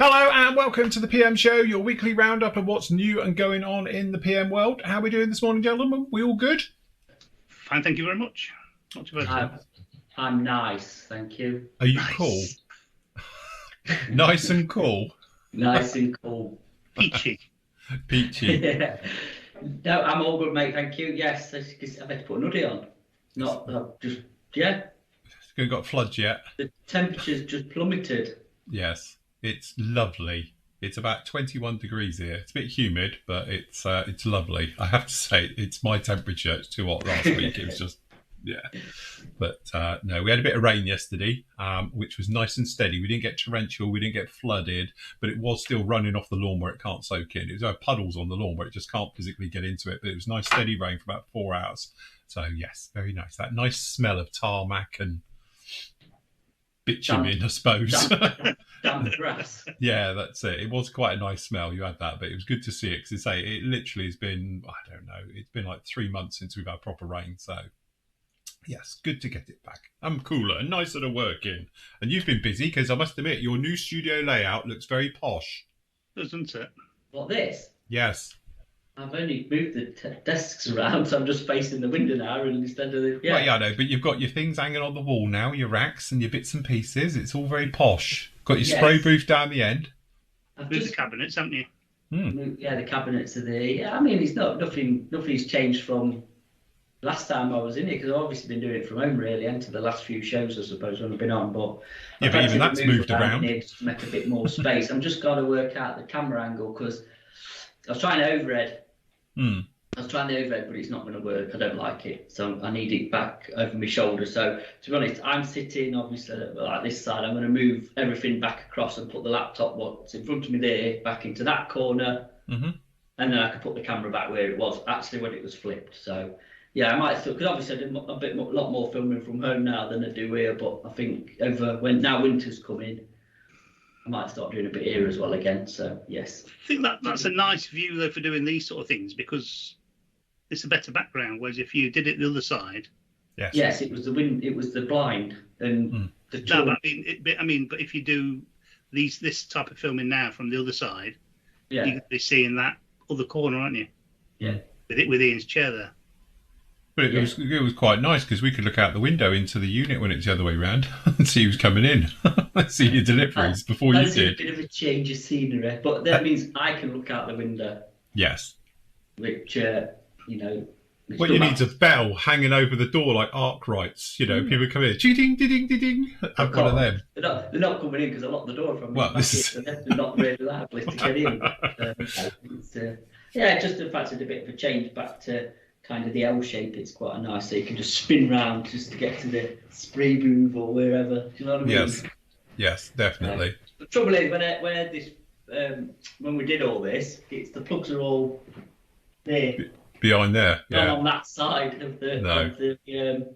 Hello and welcome to the PM Show, your weekly roundup of what's new and going on in the PM world. How are we doing this morning, gentlemen? We all good? Fine, thank you very much. Not too bad. I'm nice, thank you. Are you cool? Nice and cool? Nice and cool. Peachy. Peachy. Yeah. No, I'm all good, mate, thank you. Yes, I've had to put a hoodie on. You got floods yet? The temperature's just plummeted. Yes, it's lovely. It's about 21 degrees here. It's a bit humid, but it's lovely. I have to say, it's my temperature. It's too hot last week. It was just, yeah. But no, we had a bit of rain yesterday, which was nice and steady. We didn't get torrential. We didn't get flooded, but it was still running off the lawn where it can't soak in. It was puddles on the lawn where it just can't physically get into it. But it was nice steady rain for about 4 hours. So yes, very nice. That nice smell of tarmac and bitumen, I suppose. Damp grass. Yeah, that's it. It was quite a nice smell. You had that, but it was good to see it because it literally has been, I don't know, it's been like 3 months since we've had proper rain. So, yes, good to get it back. I'm cooler and nicer to work in. And you've been busy because I must admit, your new studio layout looks very posh. Doesn't it? What, this? Yes. I've only moved the desks around, so I'm just facing the window now instead of the... Well, yeah, I know, but you've got your things hanging on the wall now, your racks and your bits and pieces. It's all very posh. Got your spray booth down the end. Moved the cabinets, haven't you? Yeah, the cabinets are there. Yeah, I mean, it's nothing's changed from last time I was in here because I've obviously been doing it from home really, and to the last few shows I suppose when I've been on. But yeah, but even that's moved around. Here to make a bit more space. I'm just got to work out the camera angle because I was trying to overhead. I was trying the overhead, but it's not going to work. I don't like it, so I need it back over my shoulder. So to be honest, I'm sitting obviously like this side. I'm going to move everything back across and put the laptop what's in front of me there back into that corner, and then I can put the camera back where it was actually when it was flipped. So yeah, I might still, because obviously I do a lot more filming from home now than I do here. But I think now winter's coming, I might start doing a bit here as well again. So yes, I think that's a nice view though for doing these sort of things because it's a better background. Whereas if you did it the other side, yes, it was the wind, it was the blind, and the no, but if you do this type of filming now from the other side, you're going to be seeing that other corner, aren't you? Yeah, with Ian's chair there. But it was quite nice because we could look out the window into the unit when it's the other way round and see who's coming in. See your deliveries before you did. A bit of a change of scenery, but that means I can look out the window. Yes. Which, What you need is a bell hanging over the door like Arkwrights. People come in, ding, ding, ding, ding. I've got one of them. They're not coming in because I locked the door from well, this is... so they're not really liable to get in. Just the fact it's a bit of a change back to kind of the L shape. It's quite nice, so you can just spin round just to get to the spray booth or wherever. Do you know what I mean? Yes, definitely. The trouble is when we did all this, the plugs are all there. Behind there, not on that side of the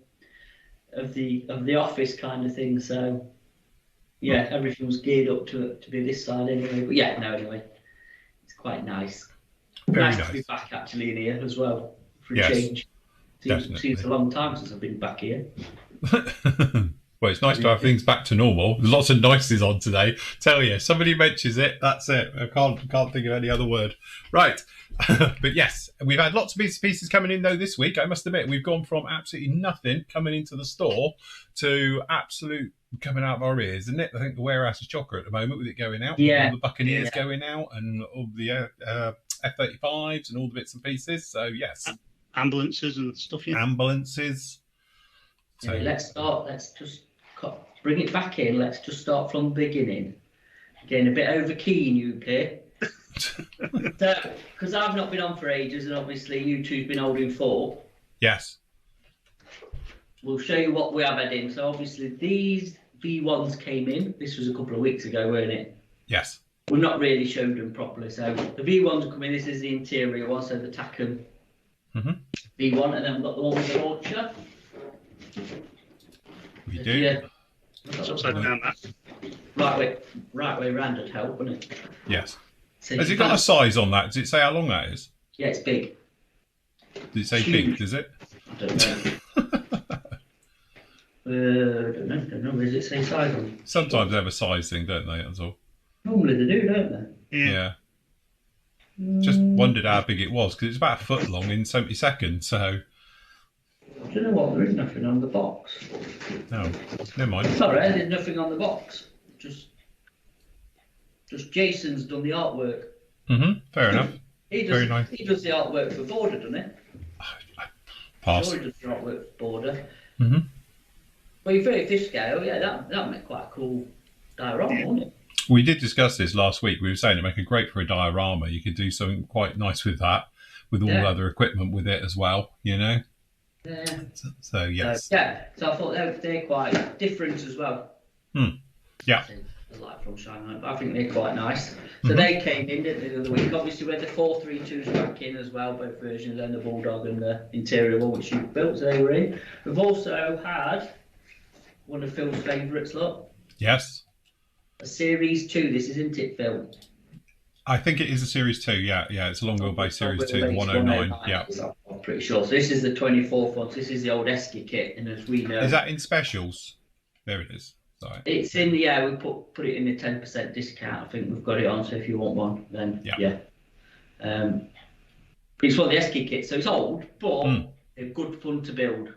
office kind of thing. So everything was geared up to be this side anyway. But anyway, it's quite nice. Very nice to be back actually in here as well for a change. Seems a long time since I've been back here. Well, it's nice to have things back to normal. There's lots of nices on today. Tell you, somebody mentions it, that's it. I can't think of any other word. Right. But yes, we've had lots of pieces coming in though this week. I must admit, we've gone from absolutely nothing coming into the store to absolute coming out of our ears, isn't it? I think the warehouse is chocker at the moment with it going out. Yeah. All the Buccaneers going out and all the F-35s and all the bits and pieces. So yes. Ambulances and stuff, yeah. Ambulances. So let's just bring it back in. Let's just start from the beginning. Getting a bit over keen, you play. Because I've not been on for ages, and obviously you two's been holding fort. Yes. We'll show you what we have had in. So obviously these V1s came in. This was a couple of weeks ago, weren't it? Yes. We've not really showed them properly. So the V1s are coming. This is the interior one, so the Tacken V1, and then we've got the one with the launcher. We do. It's upside down, that. Right way round would help, wouldn't it? Yes. So has it got a size on that? Does it say how long that is? Yeah, it's big. Does it say big, does it? I don't know. Don't know. Does it say size on it? Sometimes they have a size thing, don't they? That's all. Normally they do, don't they? Yeah. Just wondered how big it was because it's about a foot long in 70 seconds. So I don't know what. There is nothing on the box. no, never mind. Sorry, there's nothing on the box. Just Jason's done the artwork. Fair enough. Very nice. He does the artwork for Border, doesn't he? Pass. Sure, he does the artwork for Border. Well, you 35 scale, yeah, that make quite a cool diorama, wouldn't it? We did discuss this last week. We were saying it make it great for a diorama. You could do something quite nice with that, with all other equipment with it as well, you know? Yeah. So yes. So I thought they're quite different as well. Yeah. Like from Shanghai, but I think they're quite nice. So they came in, didn't they, the other week? Obviously, we had the 432s back in as well, both versions, and the Bulldog and the interior one, which you built, so they were in. We've also had one of Phil's favourites, look. Yes. A Series 2, this isn't it, Phil? I think it is a Series 2, yeah. It's a long wheelbase Series 2, the 109, yeah. I'm pretty sure. So this is the 24th one, so this is the old Esky kit, and as we know... Is that in specials? There it is. Sorry. It's in, we put it in the 10% discount. I think we've got it on, so if you want one, then yeah. It's one of the Esky kits, so it's old, but they're good fun to build.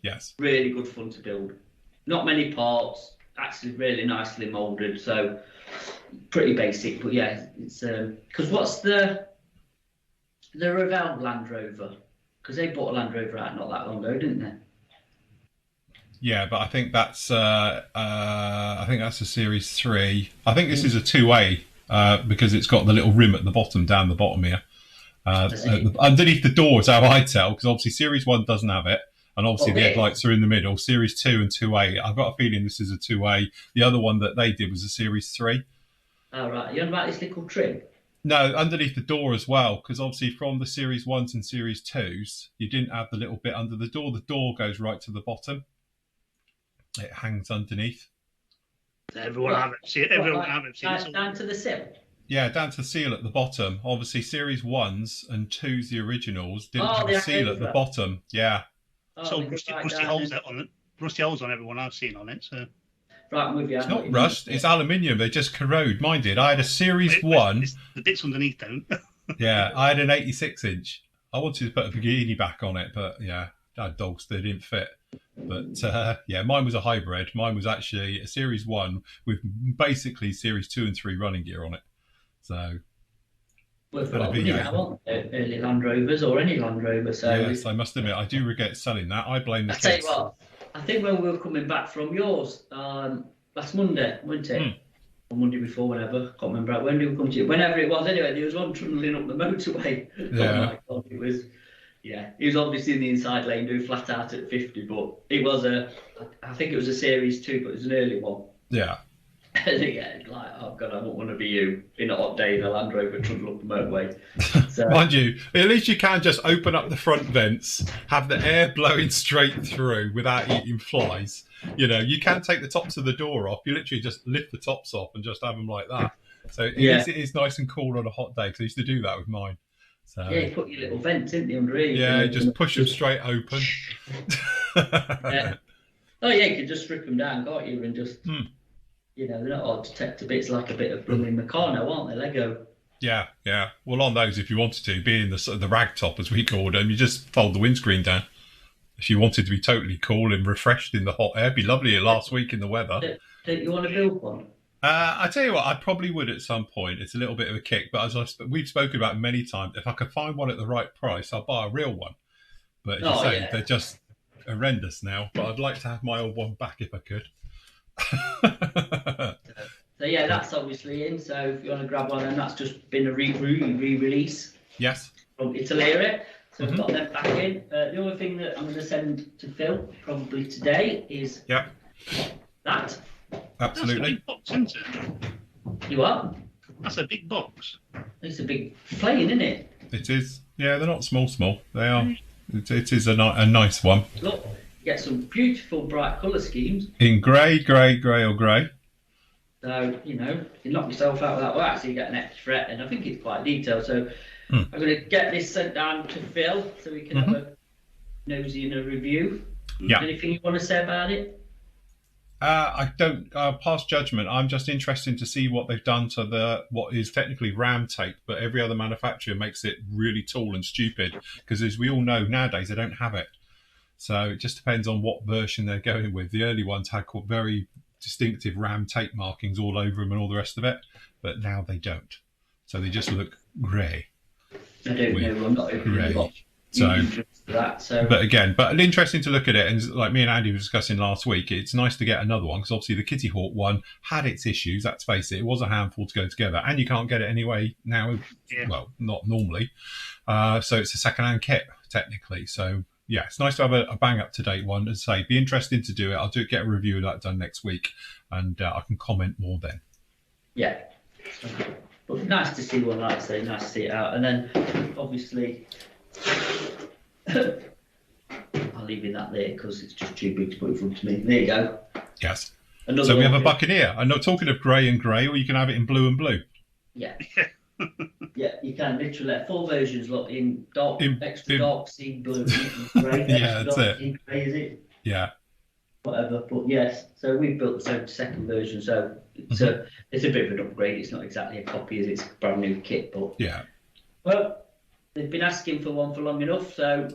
Yes. Really good fun to build. Not many parts, actually really nicely moulded, so pretty basic, but yeah, it's because what's the Revell Land Rover? Because they bought a Land Rover out not that long ago, didn't they? Yeah, but I think that's a Series 3. I think this is a 2A because it's got the little rim at the bottom, down the bottom here. Underneath the door is how I tell, because obviously Series 1 doesn't have it, and obviously the headlights are in the middle. Series 2 and 2A. I've got a feeling this is a 2A. The other one that they did was a Series 3. Oh, right. You're on about this little trim? No, underneath the door as well, because obviously from the Series 1s and Series 2s, you didn't have the little bit under the door. The door goes right to the bottom. It hangs underneath. Everyone haven't seen it. Down to the sill? Yeah, down to the seal at the bottom. Obviously, Series 1s and 2s, the originals, didn't have a seal at the bottom. Yeah. So rusty holes on it. Rusty holes on everyone I've seen on it. So. Right, I'm with you. It's not rust, it's aluminium. They just corrode. Mine did. I had a Series 1. The bits underneath don't. Yeah, I had an 86-inch. I wanted to put a bikini back on it, but yeah, I had dogs that didn't fit. But yeah, mine was a hybrid. Mine was actually a Series 1 with basically Series 2 and 3 running gear on it. So, early Land Rovers or any Land Rover. So yes, I must admit, I do regret selling that. I blame the kids. Tell you what, I think when we were coming back from yours last Monday, wasn't it? Or Monday before, whenever. I can't remember when did we come to you. Whenever it was, anyway, there was one trundling up the motorway. Yeah. Oh my God, it was. Yeah, he was obviously in the inside lane doing flat out at 50, but it was I think it was a Series 2, but it was an early one. Yeah. And yeah, like, oh God, I don't want to be you in a hot day in a Land Rover trundle up the motorway. So, mind you, at least you can just open up the front vents, have the air blowing straight through without eating flies. You know, you can take the tops of the door off. You literally just lift the tops off and just have them like that. So it is nice and cool on a hot day, because I used to do that with mine. So, yeah, you put your little vents, didn't you, under here? Yeah, just push them straight open. Yeah. Oh yeah, you could just strip them down, can't you? And just, you know, they're not hard to take to bits, like a bit of blooming Meccano, aren't they? Lego. Yeah. Well, on those, if you wanted to, being the rag top, as we called them, you just fold the windscreen down. If you wanted to be totally cool and refreshed in the hot air, it'd be lovely last week in the weather. Don't you want to build one? I tell you what, I probably would at some point. It's a little bit of a kick, but as we've spoken about many times, if I could find one at the right price, I'll buy a real one. But as you say, they're just horrendous now. But I'd like to have my old one back if I could. So yeah, that's obviously in. So if you want to grab one, and that's just been a re-release. Yes. From Italy. So we've got them back in. The other thing that I'm going to send to Phil probably today is that. Absolutely. That's a big box, isn't it? You are? That's a big box. It's a big plane, isn't it? It is. Yeah, they're not small. They are. It is a nice one. Look, you get some beautiful bright colour schemes. In grey or grey. So, you know, you knock yourself out with that. Well, actually, you get an extra fret, and I think it's quite detailed. So I'm going to get this sent down to Phil so we can have a nosy and a review. Yeah. Anything you want to say about it? I don't pass judgment. I'm just interested to see what they've done to what is technically RAM tape, but every other manufacturer makes it really tall and stupid because, as we all know nowadays, they don't have it. So it just depends on what version they're going with. The early ones had very distinctive RAM tape markings all over them and all the rest of it, but now they don't. So they just look grey. I don't know. I'm not grey. But interesting to look at it, and like me and Andy were discussing last week, it's nice to get another one because obviously the Kitty Hawk one had its issues. Let's face it, it was a handful to go together, and you can't get it anyway now. Yeah. Well, not normally. So it's a second-hand kit technically. So yeah, it's nice to have a bang up to date one. As I say, be interesting to do it. I'll get a review of that done next week, and I can comment more then. Yeah. But nice to see one, like I say, nice to see it out. And then, obviously, I'll leave you that there because it's just too big to put in front of me. There you go. Yes. So we have a Buccaneer. I'm not talking of grey and grey, or you can have it in blue and blue. Yeah. Yeah, you can literally. 4 versions, look, in dark, extra dark sea blue, and grey. Yeah, that's it. Grey, is it? Yeah. Whatever, but yes. So we've built the second version, so it's a bit of an upgrade. It's not exactly a copy, as it's a brand new kit, but yeah. Well, they've been asking for one for long enough, so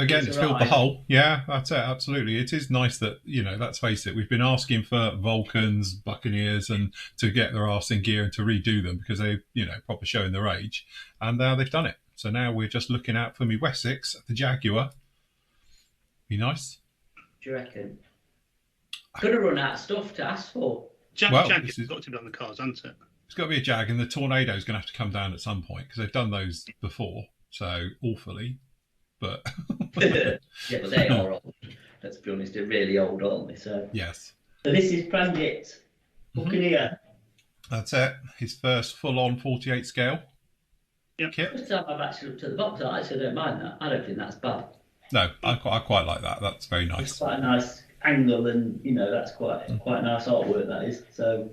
again, it's filled the hole. Yeah, that's it. Absolutely, it is nice that let's face it, we've been asking for Vulcans, Buccaneers, and to get their arse in gear and to redo them because they, proper showing their age, and now they've done it. So now we're just looking out for me Wessex, the Jaguar. Be nice. Do you reckon? Gonna run out of stuff to ask for. Jaguar's got to be on the cards, hasn't it? It's got to be a Jag, and the Tornado's going to have to come down at some point because they've done those before, so awfully. But yeah, but they are old. Let's be honest, they're really old, aren't they? So yes. So this is Prangit Buccaneer. That's it. His first full-on 48 scale. Yeah. First time I've actually looked at the box. I actually don't mind that. I don't think that's bad. No, I quite like that. That's very nice. It's quite a nice angle, and that's quite nice artwork. That is. So.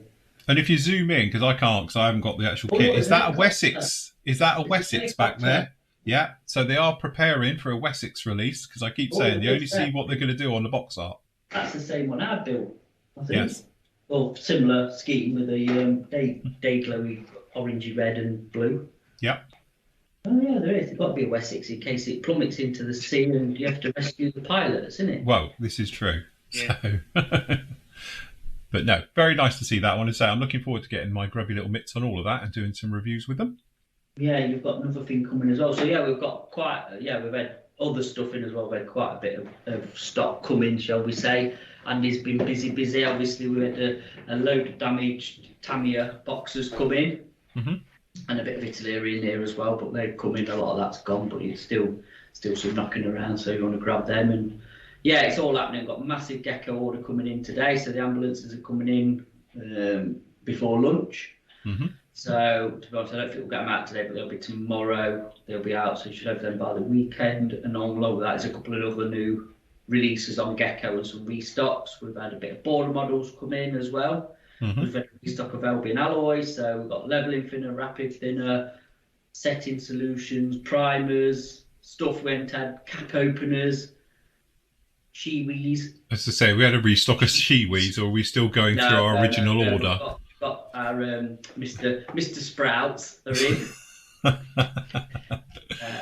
And if you zoom in, because I can't, because I haven't got the actual kit. Is that a Wessex? Is that a Wessex back there? Yeah. So they are preparing for a Wessex release because I keep saying you only see what they're going to do on the box art. That's the same one I built. I think. Yes. Well, similar scheme with a day glowy orangey red and blue. Yeah. Oh yeah, there is. There's got to be a Wessex in case it plummets into the sea and you have to rescue the pilots, isn't it? Well, this is true. Yeah. So, but no, very nice to see that one. And say I'm looking forward to getting my grubby little mitts on all of that and doing some reviews with them. Yeah, you've got another thing coming as well. So yeah, we've got we've had other stuff in as well. We've had quite a bit of stock coming, shall we say. And he's been busy. Obviously, we had a load of damaged Tamiya boxes come in. Mm-hmm. And a bit of Italy in here as well, but they've come in. A lot of that's gone, but it's still some knocking around. So you want to grab them, and yeah, it's all happening. We've got a massive gecko order coming in today, so the ambulances are coming in before lunch. Mm-hmm. So to be honest, I don't think we'll get them out today, but they'll be tomorrow. They'll be out, so you should have them by the weekend. And along with that, there's a couple of other new releases on gecko and some restocks. We've had a bit of border models come in as well. Mm-hmm. We've had a restock of Albion alloys, so we've got leveling thinner, rapid thinner, setting solutions, primers, stuff went had cap openers, shiwis. As I say, we had a restock of shiwis, or are we still going through our original order? We've got our Mr. Sprouts are in.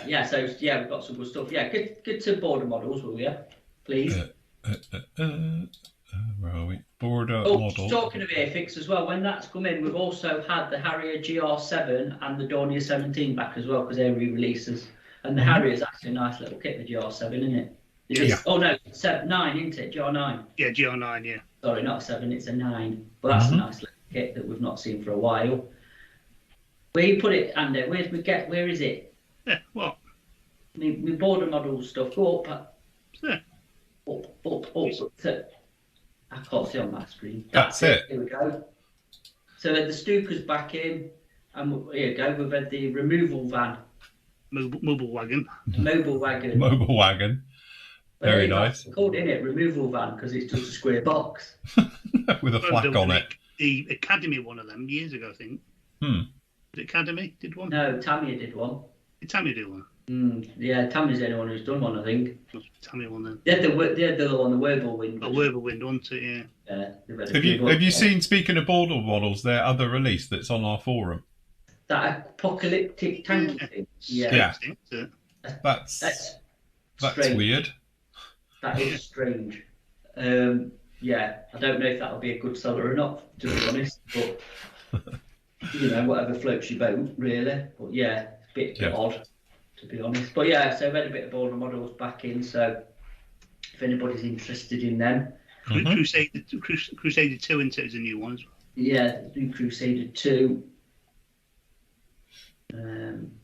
We've got some good stuff. Yeah, good to border models, will you, please? Where are we? Border model. Talking of Airfix as well, when that's come in, we've also had the Harrier GR7 and the Dornier 17 back as well because they're re-releases. And the Harrier's actually a nice little kit, the GR7, isn't it? Yeah. Oh no, 9, isn't it? GR9. Yeah, GR9, yeah. Sorry, not a 7, it's a 9. But that's a nice little kit that we've not seen for a while. Where you put it, Andy? Where is it? Yeah, what? My border model stuff. Go up. Yeah. Up. I can't see on my screen. That's it. Here we go. So the Stuka's back in, and here we go. We've had the removal van. Mobile wagon. Mobile wagon. Very nice. It's called, isn't it? Removal van because it's just a square box. With a flak on it. The Academy one of them years ago, I think. The Academy did one? No, Tamiya did one. Did Tamiya do one? Yeah, Tammy's the only one who's done one, I think. Tammy one then. They had the other one, the Whirlwind. A Whirlwind, wasn't it? Yeah. Yeah. Have you seen, speaking of border models, their other release that's on our forum? That apocalyptic tank thing. Yeah. That's weird. That is strange. Yeah, I don't know if that'll be a good seller or not, to be honest. But whatever floats your boat, really. But yeah, a bit odd, to be honest. But yeah, so I've had a bit of border models back in. So if anybody's interested in them, Crusader 2 into is a new one as well. Yeah, new Crusader 2.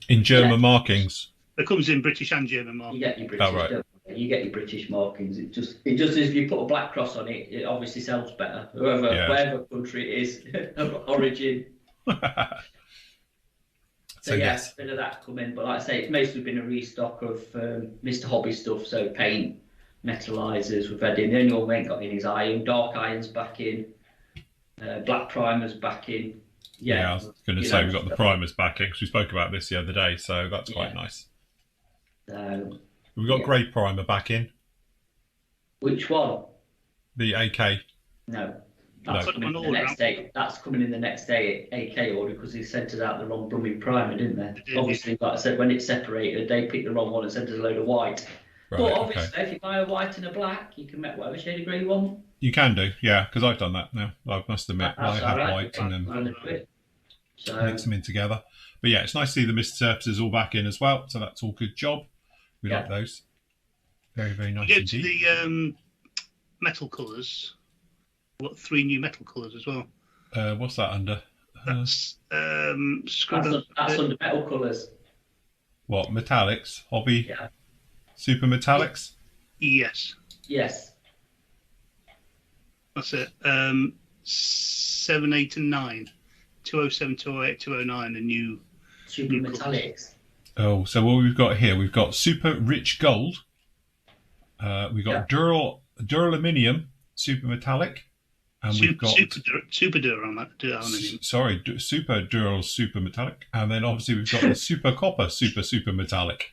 In German markings. It comes in British and German markings. You get your British, you get your British markings. It just if you put a black cross on it, it obviously sells better. Whatever country it is, origin. So yes, a bit of that come in. But like I say, it's mostly been a restock of Mr. Hobby stuff. So paint, metallizers we've had in. The only one we ain't got in is iron. Dark iron's back in. Black primer's back in. Yeah, I was going to say we've got the primers back in because we spoke about this the other day, so that's quite nice. We've got grey primer back in. Which one? The AK. No. That's coming in the next day. That's coming in the next day AK order because they sent us out the wrong blooming primer, didn't they? Obviously, like I said, when it's separated, they picked the wrong one and sent us a load of white. Right, but obviously, if you buy a white and a black, you can make whatever shade of grey you want. You can do, yeah, because I've done that now. I must admit, I have white and then mix them in together. But yeah, it's nice to see the mist surfaces all back in as well, so that's all good job. We like those. Very, very nice indeed. The metal colours. What 3 new metal colours as well? What's that under? That's under metal colours. What, metallics? Hobby? Yeah. Super metallics? Yes. Yes. That's it. 7, 8 and 9. 207, 208, 209, the new super metallics. Oh, so what we've got here, we've got super rich gold. We've got duraluminum super metallic. And we've got super duraluminum. Sorry, super dural super metallic. And then obviously we've got the super copper super metallic.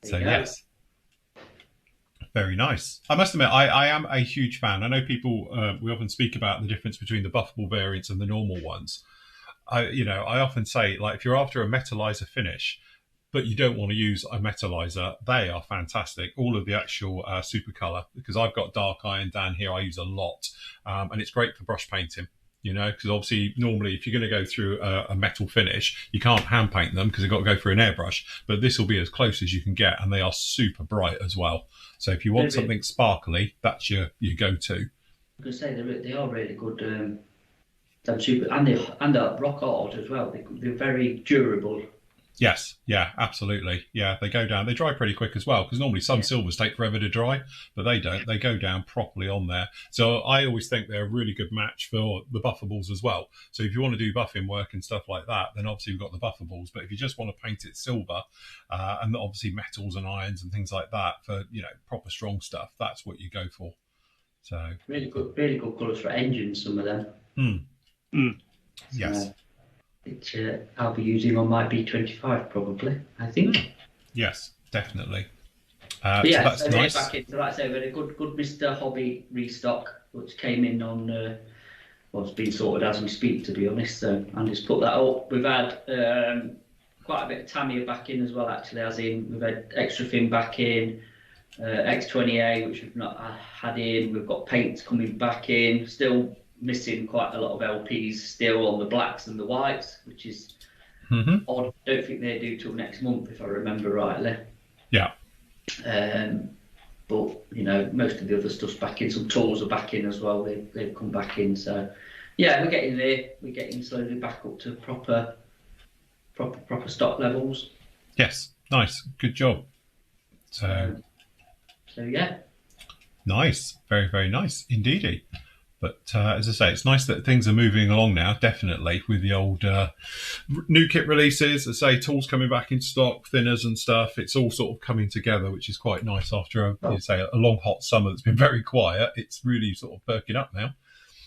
So yes. Very nice. I must admit, I am a huge fan. I know people, we often speak about the difference between the buffable variants and the normal ones. I often say, like, if you're after a metallizer finish, but you don't want to use a metallizer, they are fantastic. All of the actual super color, because I've got dark iron down here, I use a lot. And it's great for brush painting, because obviously normally if you're going to go through a metal finish, you can't hand paint them because they've got to go through an airbrush. But this will be as close as you can get, and they are super bright as well. So if you want something sparkly, that's your go-to. I was going to say they are really good. Super, and they're rock hard as well. They're very durable. Yes, yeah, absolutely. Yeah, they go down. They dry pretty quick as well, because normally some silvers take forever to dry, but they don't. They go down properly on there. So I always think they're a really good match for the buffables as well. So if you want to do buffing work and stuff like that, then obviously you've got the buffables. But if you just want to paint it silver, and obviously metals and irons and things like that for proper strong stuff, that's what you go for. So really good colours for engines. Some of them. Yes. Which I'll be using on my B25 probably, I think. Yes, definitely. So that's nice. Back in, so like I say, we had a good Mr. Hobby restock, which came in on, it's been sorted as we speak, to be honest. So I'll just put that up. We've had quite a bit of Tamiya back in as well, actually, as in we've had extra fin back in, X20A, which we've not had in. We've got paints coming back in, still missing quite a lot of LPs still on the blacks and the whites, which is odd. I don't think they do till next month, if I remember rightly. Yeah. But most of the other stuff's back in. Some tools are back in as well. They've come back in. So yeah, we're getting there. We're getting slowly back up to proper stock levels. Yes, nice, good job. So yeah. Nice, very, very nice indeedy. But as I say, it's nice that things are moving along now, definitely, with the old new kit releases. As I say, tools coming back in stock, thinners and stuff. It's all sort of coming together, which is quite nice after, a long, hot summer that's been very quiet. It's really sort of perking up now.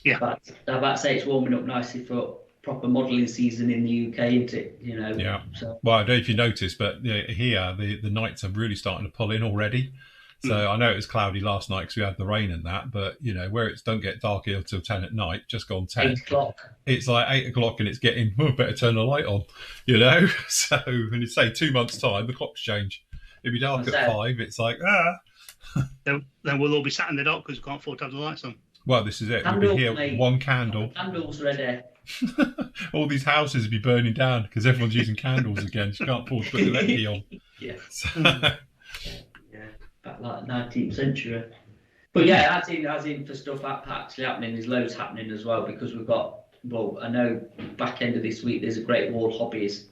Yeah. But I'm about to say it's warming up nicely for proper modelling season in the UK, isn't it? Yeah. So. Well, I don't know if you noticed, but here the nights are really starting to pull in already. So I know it was cloudy last night because we had the rain and that, but where it's don't get dark here till 10 at night, just gone 10. 8 o'clock. It's like 8 o'clock and it's getting, better turn the light on, So when you say 2 months' time, the clocks change. It'd be dark at 5. It's like, Then we'll all be sat in the dark because we can't afford to have the lights on. Well, this is it. We'll be here, mate. one candle. Candles ready. All these houses will be burning down because everyone's using candles again. So you can't afford to put the electricity on. Yeah. Yeah, back like the 19th century. But yeah, as in for stuff actually happening, there's loads happening as well because we've got, I know back end of this week there's a Great Wall Hobbies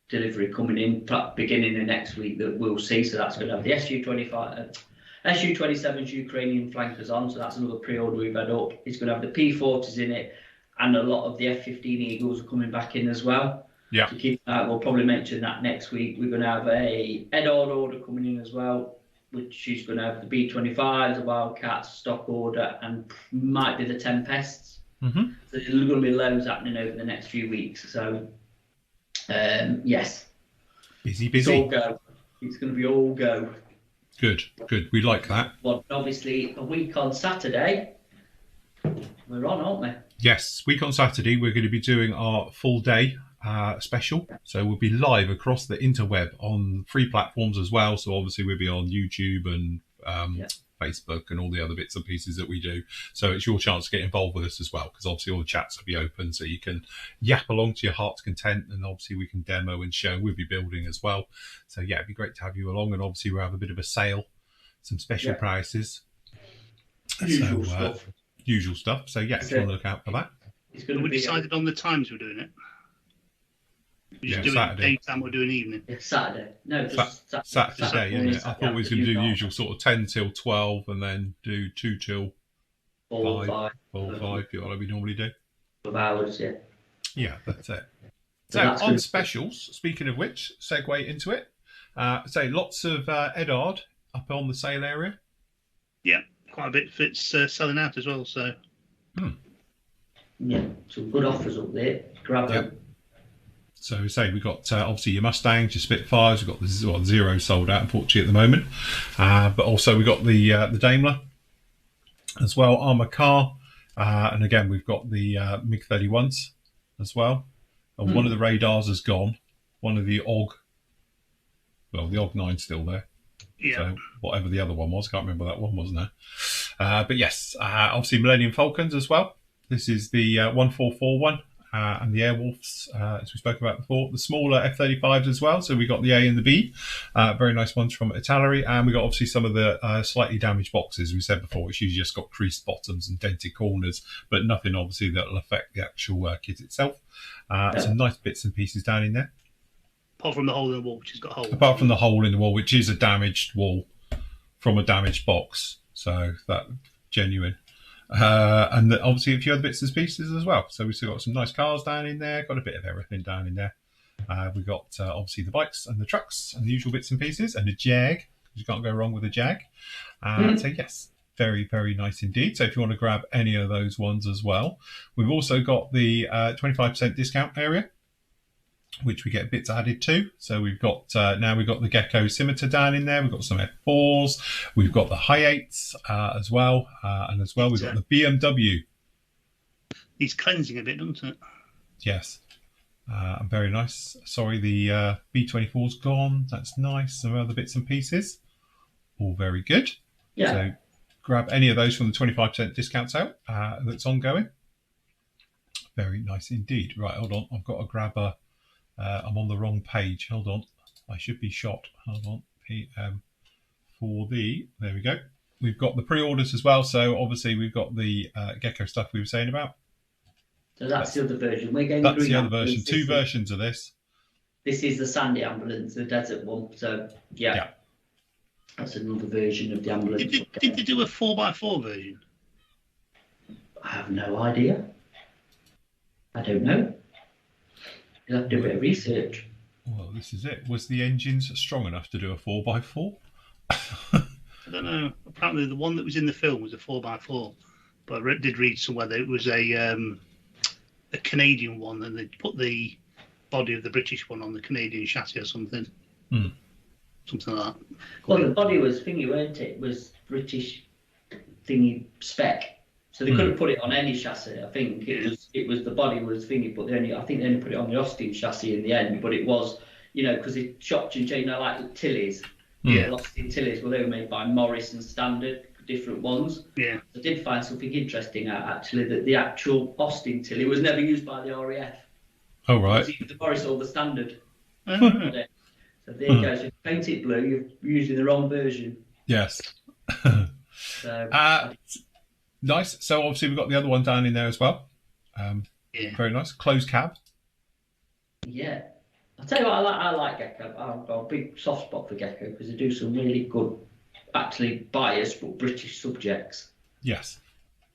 delivery coming in, beginning of next week that we'll see. So that's going to have the Su-27's Ukrainian flankers on, so that's another pre-order we've had up. It's going to have the P-40s in it, and a lot of the F-15 Eagles are coming back in as well. Yeah. To keep that, we'll probably mention that next week. We're going to have a Edard order coming in as well, which is going to have the B-25s, the Wildcats, stock order, and might be the Tempests. Mm-hmm. So there's going to be loads happening over the next few weeks. So, yes. Busy. It's all go. It's going to be all go. Good. We like that. Well, obviously, a week on Saturday, we're on, aren't we? Yes, week on Saturday, we're going to be doing our full day special. So we'll be live across the interweb on free platforms as well. So obviously we'll be on YouTube and Facebook and all the other bits and pieces that we do. So it's your chance to get involved with us as well, because obviously all the chats will be open, so you can yap along to your heart's content, and obviously we can demo and show. We'll be building as well. So yeah, it'd be great to have you along, and obviously we'll have a bit of a sale, some special prices. Usual stuff. So yeah, if you want to look out for that. We decided on the times we're doing it. We're just doing Saturday. Daytime or doing evening? Yeah, Saturday. No, just Saturday, isn't it? I thought we was going to do the usual sort of 10 till 12 and then do 2 till 5. 5, you know what we normally do. 12 hours, yeah. Yeah, that's it. So on specials, speaking of which, segue into it. So lots of Edard up on the sale area. Yeah, quite a bit if it's selling out as well, so. Yeah, some good offers up there. Grab them. So say we've got obviously your Mustangs, your Spitfires. We've got the Zero sold out unfortunately at the moment, but also we've got the Daimler as well, armour car, and again we've got the MiG-31s as well. And one of the radars has gone. One of the OG, the OG-9's still there. Yeah. So whatever the other one was, can't remember that one, wasn't there? But yes, obviously Millennium Falcons as well. This is the 1441. And the Airwolves, as we spoke about before, the smaller F-35s as well. So we got the A and the B, very nice ones from Italy, and we got obviously some of the slightly damaged boxes. We said before, it's usually just got creased bottoms and dented corners, but nothing obviously that will affect the actual kit itself. Some nice bits and pieces down in there. Apart from the hole in the wall, which has got holes. Apart from the hole in the wall, which is a damaged wall from a damaged box, so that genuine. And obviously a few other bits and pieces as well. So we've still got some nice cars down in there, got a bit of everything down in there. We've got obviously the bikes and the trucks and the usual bits and pieces, and a Jag. You can't go wrong with a Jag. So yes, very, very nice indeed. So if you want to grab any of those ones as well. We've also got the 25% discount area, which we get bits added to. So we've got now we've got the Gecko Scimitar down in there. We've got some F4s. We've got the High 8s as well, and as well we've got the BMW. He's cleansing a bit, doesn't it? Yes, very nice. Sorry, the B24's gone. That's nice. Some other bits and pieces, all very good. Yeah. So grab any of those from the 25% discount sale that's ongoing. Very nice indeed. Right, hold on. I've got to grab a. I'm on the wrong page. Hold on. I should be shot. Hold on. There we go. We've got the pre-orders as well. So obviously we've got the Gecko stuff we were saying about. So that's the other version. We're getting that's the other version. Two versions of this. This is the Sandy ambulance, the desert one. So yeah. That's another version of the ambulance. Did they do a 4x4 version? I have no idea. I don't know. You'll have to do a bit of research. Well, this is it. Was the engines strong enough to do a 4x4? I don't know. Apparently the one that was in the film was a 4x4. But I did read somewhere that it was a a Canadian one, and they put the body of the British one on the Canadian chassis or something. Something like that. Well, the body was thingy, weren't it? It was British thingy spec. So they couldn't put it on any chassis. I think it was the body was thingy, but I think they only put it on the Austin chassis in the end. But it was, because it chopped and changed, like Tillys. Yeah. Austin Tillys, well, they were made by Morris and Standard, different ones. Yeah. I did find something interesting out, actually, that the actual Austin Tilly was never used by the RAF. Oh, right. It was either the Morris or the Standard. Uh-huh. So there you go. So if you paint it blue, you're using the wrong version. Yes. So, nice. So obviously we've got the other one down in there as well. Yeah. Very nice. Closed cab. Yeah. I'll tell you what, I like Gecko. I've got a big soft spot for Gecko because they do some really good, actually biased but British subjects. Yes.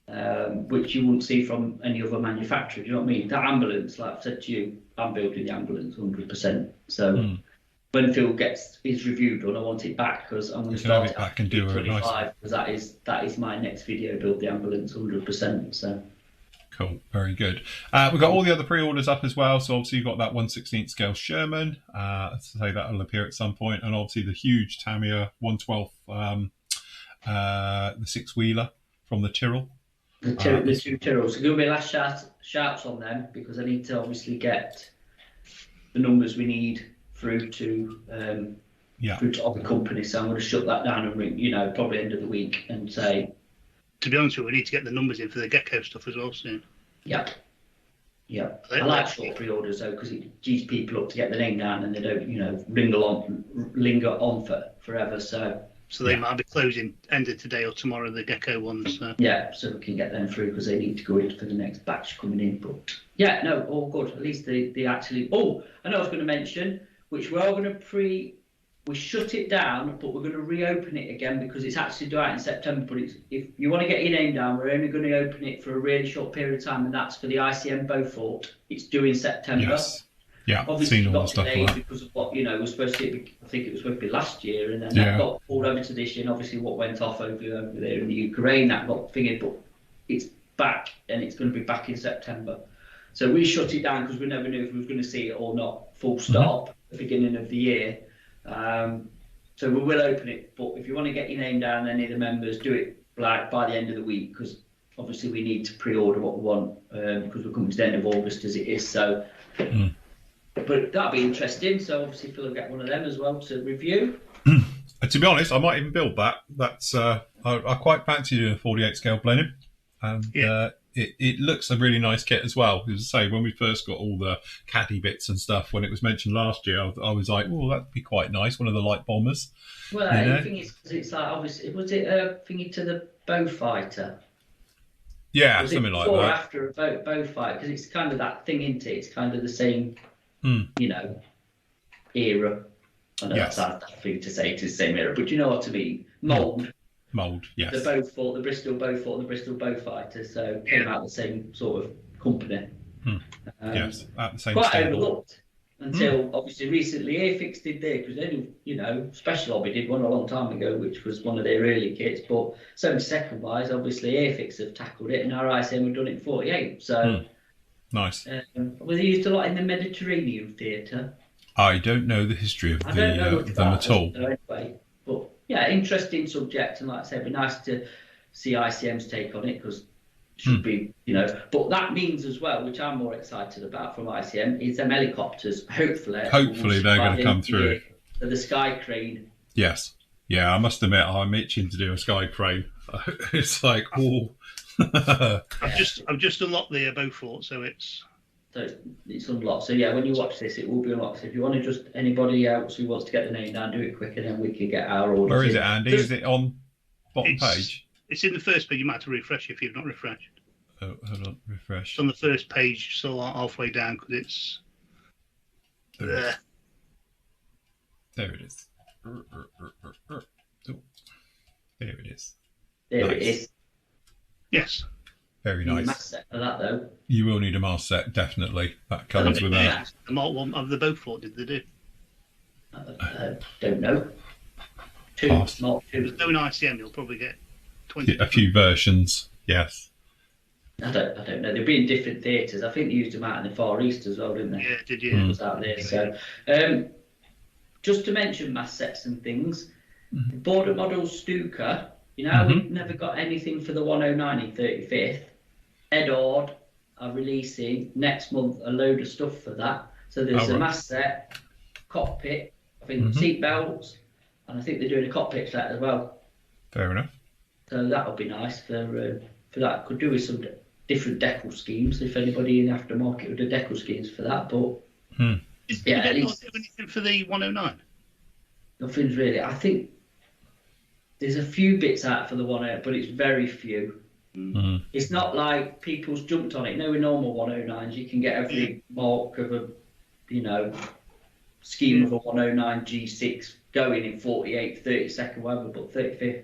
Which you wouldn't see from any other manufacturer. Do you know what I mean? That ambulance, like I've said to you, I'm building the ambulance 100%. So when Phil is reviewed done, I want it back because I'm going to start it back and do it nice. Because that is my next video, build the ambulance 100%. So cool, very good. We've got all the other pre-orders up as well. So obviously you've got that 1/16 scale Sherman. So that'll appear at some point, and obviously the huge Tamiya 1/12, the 6-wheeler from the Tyrrell. The two Tyrrells. So give me last shouts on them because I need to obviously get the numbers we need through to other companies. So I'm going to shut that down and ring, probably end of the week and say. To be honest with you, we need to get the numbers in for the Gecko stuff as well soon. Yeah. I like short pre-orders though because it gees people up to get the name down and they don't, linger on for forever. So they might be closing end of today or tomorrow, the Gecko ones. So. Yeah, so we can get them through because they need to go in for the next batch coming in. But yeah, no, all good. At least they actually. Oh, I know I was going to mention, which we're all going to we shut it down, but we're going to reopen it again because it's actually due out in September. But if you want to get your name down, we're only going to open it for a really short period of time, and that's for the ICM Beaufort. It's due in September. Yes. Yeah, obviously seen all the stuff delayed like because of what was supposed to be. I think it was supposed to be last year, and then that got pulled over to this year. And obviously, what went off over there in the Ukraine that got figured, but it's back, and it's going to be back in September. So we shut it down because we never knew if we were going to see it or not. Full stop at the beginning of the year. So we will open it, but if you want to get your name down, any of the members, do it by the end of the week because obviously we need to pre-order what we want because we're coming to the end of August as it is. So. But that'll be interesting. So obviously Phil will get one of them as well to review. To be honest, I might even build that. That's I quite fancy a 48 scale blending, and it looks a really nice kit as well. As I say, when we first got all the caddy bits and stuff, when it was mentioned last year, I was like, oh, that'd be quite nice. One of the light bombers. Well, the thing is, it's like obviously, was it a thingy to the bow fighter? Yeah, was something it like before that. Or after a bow fight because it's kind of that thing, isn't it? It's kind of the same. Era. I know that's a thing to say, it's the same era, but you know what I mean. Mould, yes. The Beaufort, the Bristol Beaufort, and the Bristol Bowfighter, so came out the same sort of company. Yes, at the same quite stable. overlooked until obviously recently Airfix did there because they Special Hobby did one a long time ago, which was one of their early kits. But 72nd wise, obviously Airfix have tackled it, and our ICM have done it in 48. So. Nice. Was he used a lot in the Mediterranean theatre? I don't know the history of them at all. Anyway, but yeah, interesting subject, and like I said, it'd be nice to see ICM's take on it because it should be, But that means as well, which I'm more excited about from ICM, is them helicopters. Hopefully they're going to come through. The Sky Crane. Yes. Yeah, I must admit, I'm itching to do a Sky Crane. It's like, oh. I've just unlocked the Beaufort, so it's unlocked. So yeah, when you watch this, it will be unlocked. So if you want to just anybody else who wants to get the name down, do it quick, and then we can get our order. Where is it, Andy? Is it on bottom page? It's in the first page. You might have to refresh if you've not refreshed. Oh, hold on, refresh. It's on the first page, so halfway down because it's there. There it is. Oh, there it is. There it is. Yes. Very nice. Mass set for that though. You will need a mask set, definitely. That comes with that. The Mark 1 of the Beaufort, did they do? Don't know. Mark 2. If there's no ICM, you'll probably get 20. A few versions, yes. I don't know. They'll be in different theatres. I think they used them out in the Far East as well, didn't they? Yeah, did you? It was out there. So, just to mention mass sets and things, the Border Models Stuka, we've never got anything for the 109 in 35th. Ed Ord are releasing next month a load of stuff for that. So there's a mass set, cockpit, I think seat belts, and I think they're doing a cockpit set as well. Fair enough. So that would be nice for that. Could do with some different decal schemes if anybody in the aftermarket would do decal schemes for that. But yeah, at least do anything for the 109. Nothing's really. I think there's a few bits out for the 109, but it's very few. It's not like people's jumped on it. With normal 109s, you can get every mark of a, scheme of a 109 G6 going in 48, 30 second, whatever, but 35th,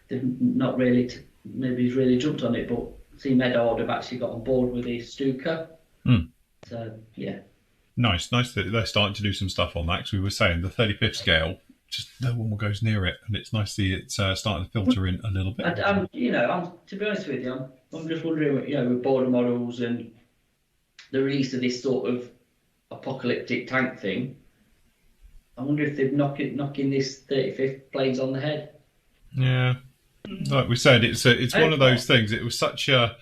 they've not really, nobody's really jumped on it, but see Medard have actually got on board with the Stuka. So, yeah. Nice that they're starting to do some stuff on that, because we were saying the 35th scale, just no one goes near it, and it's nice to see it starting to filter in a little bit. I'm to be honest with you, I'm just wondering, with border models and the release of this sort of apocalyptic tank thing, I wonder if they're knocking this 35th planes on the head. Yeah, like we said, it's one of those things. It was such a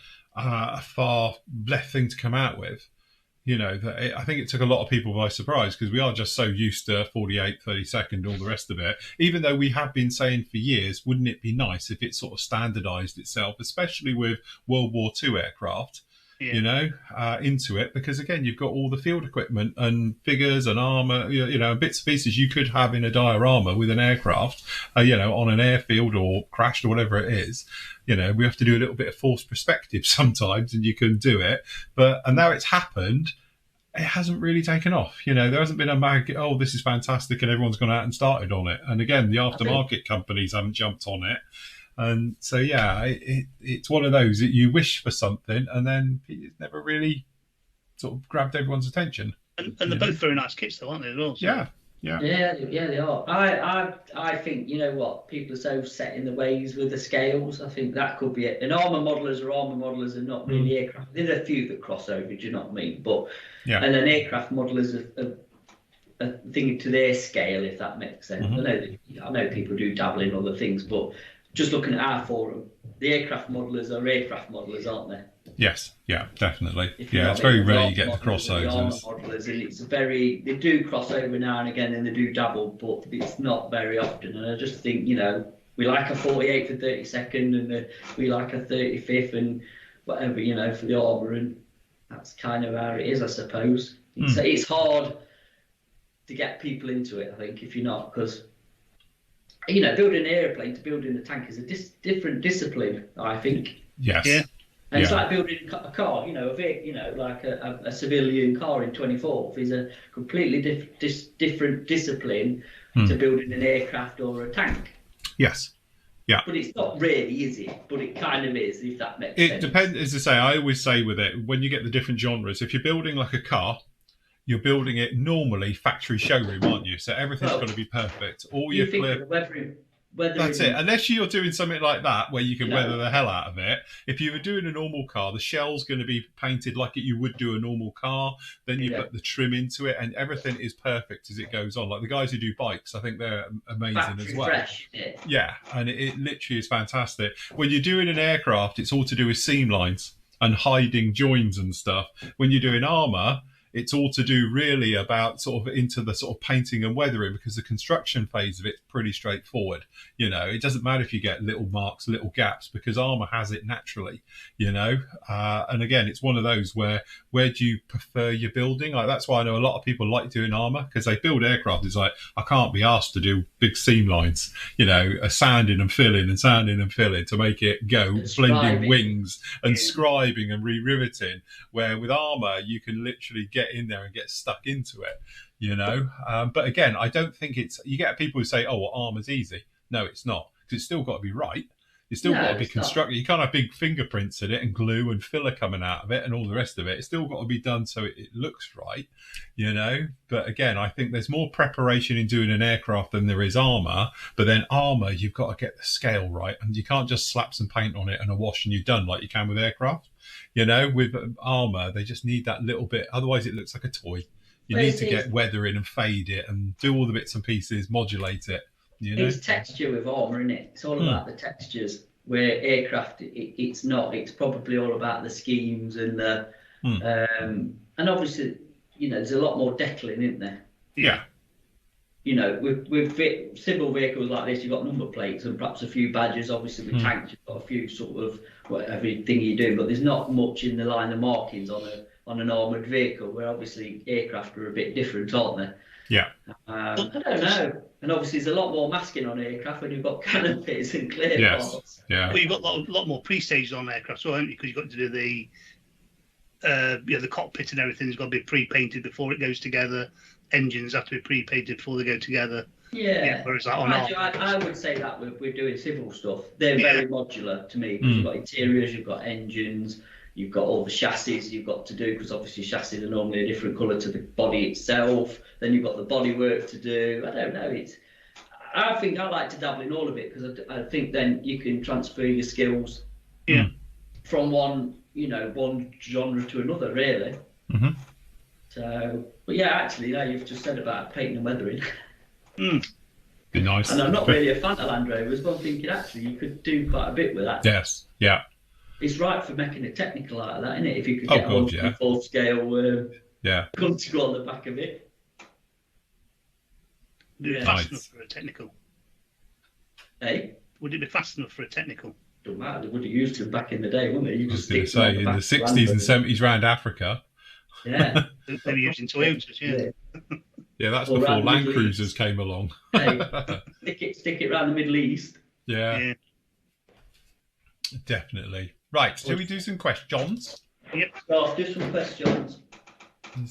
far left thing to come out with. That I think it took a lot of people by surprise, because we are just so used to 48, 32nd, all the rest of it. Even though we have been saying for years, wouldn't it be nice if it sort of standardised itself, especially with World War II aircraft, into it? Because again, you've got all the field equipment and figures and armour, bits and pieces you could have in a diorama with an aircraft, on an airfield or crashed or whatever it is. We have to do a little bit of forced perspective sometimes, and you can do it. And now it's happened, it hasn't really taken off. There hasn't been a this is fantastic, and everyone's gone out and started on it. And again, the aftermarket companies haven't jumped on it. And so, it's one of those that you wish for something, and then it's never really sort of grabbed everyone's attention. And they're both very nice kits, though, aren't they? As well, so. Yeah, they are. I think people are so set in the ways with the scales. I think that could be it. And armour modelers are not really aircraft. There's a few that cross over. Do you know what I mean? But and an aircraft modelers are thinking to their scale, if that makes sense. I know people do dabble in other things, but just looking at our forum, the aircraft modelers are aircraft modelers, aren't they? Yes, yeah, definitely. It's very rare you get the crossovers. They do cross over now and again, and they do dabble, but it's not very often. And I just think, we like a 48th and 32nd, and we like a 35th and whatever, for the armour, and that's kind of how it is, I suppose. It's hard to get people into it, I think, if you're not, because building an airplane to building a tank is a different discipline, I think. Yes. Yeah. And it's like building a car, like a civilian car in 24th is a completely different discipline to building an aircraft or a tank. Yes. Yeah. But it's not really, is it? But it kind of is, if that makes sense. It depends, as I say, I always say with it, when you get the different genres, if you're building like a car, you're building it normally factory showroom, aren't you? So everything's got to be perfect. All your That's it. Unless you're doing something like that where you can weather the hell out of it. If you were doing a normal car, the shell's going to be painted like you would do a normal car. Then you put the trim into it, and everything is perfect as it goes on. Like the guys who do bikes, I think they're amazing factory as well. Fresh, yeah, and it literally is fantastic. When you're doing an aircraft, it's all to do with seam lines and hiding joins and stuff. When you're doing armour, it's all to do really about sort of into the sort of painting and weathering, because the construction phase of it's pretty straightforward. It doesn't matter if you get little marks, little gaps, because armour has it naturally, and again, it's one of those where do you prefer your building? Like, that's why I know a lot of people like doing armour, because they build aircraft. It's like, I can't be asked to do big seam lines, sanding and filling to make it go, and blending wings and scribing and re-riveting, where with armour, you can literally get in there and get stuck into it, but again, I don't think you get people who say, oh, well, armour's easy. No, it's not, because it's still got to be right. It's still got to be constructed. You can't have big fingerprints in it and glue and filler coming out of it and all the rest of it. It's still got to be done so it looks right, you know. But again, I think there's more preparation in doing an aircraft than there is armour. But then armour, you've got to get the scale right, and you can't just slap some paint on it and a wash and you're done like you can with aircraft. You know, with armour, they just need that little bit. Otherwise, it looks like a toy. You need to get weather in and fade it and do all the bits and pieces, modulate it. You know? It's texture with armour, isn't it? It's all about the textures. Where aircraft, it's not. It's probably all about the schemes and the, and obviously, you know, there's a lot more deckling, isn't there? Yeah. You know, with civil vehicles like this, you've got number plates and perhaps a few badges. Obviously, with tanks, you've got a few sort of everything you do, but there's not much in the line of markings on an armoured vehicle. Where obviously aircraft are a bit different, aren't they? Yeah. I don't know. And obviously, there's a lot more masking on aircraft when you've got canopies and clear parts. Yeah. Well, you've got a lot more pre-stages on aircraft, so haven't you? Because you've got to do the cockpit and everything's got to be pre-painted before it goes together. Engines have to be pre-painted before they go together. Yeah. Whereas that on I would say that we're doing civil stuff. They're very modular to me. Because you've got interiors, you've got engines, you've got all the chassis you've got to do, because obviously chassis are normally a different colour to the body itself. Then you've got the body work to do. I don't know. I think I like to dabble in all of it, because I think then you can transfer your skills from one genre to another, really. Mm-hmm. So, but yeah, actually, you've just said about painting and weathering. Be nice. And I'm not really a fan of Land Rovers, but I'm thinking actually you could do quite a bit with that. Yes. Yeah. It's right for making it technical out of that, isn't it? If you could get a full scale gun to go on the back of it. Would it be fast enough for a technical? Hey? Would it be fast enough for a technical? Don't matter. They would have used them back in the day, wouldn't they? You just I was going to say, in the 60s and 70s round Africa. Yeah. They were using Toyotas, Yeah, that's before Land Cruisers came along. Hey, stick it around the Middle East. Yeah. Definitely. Right, shall we do some questions? Yep. Well, do some questions.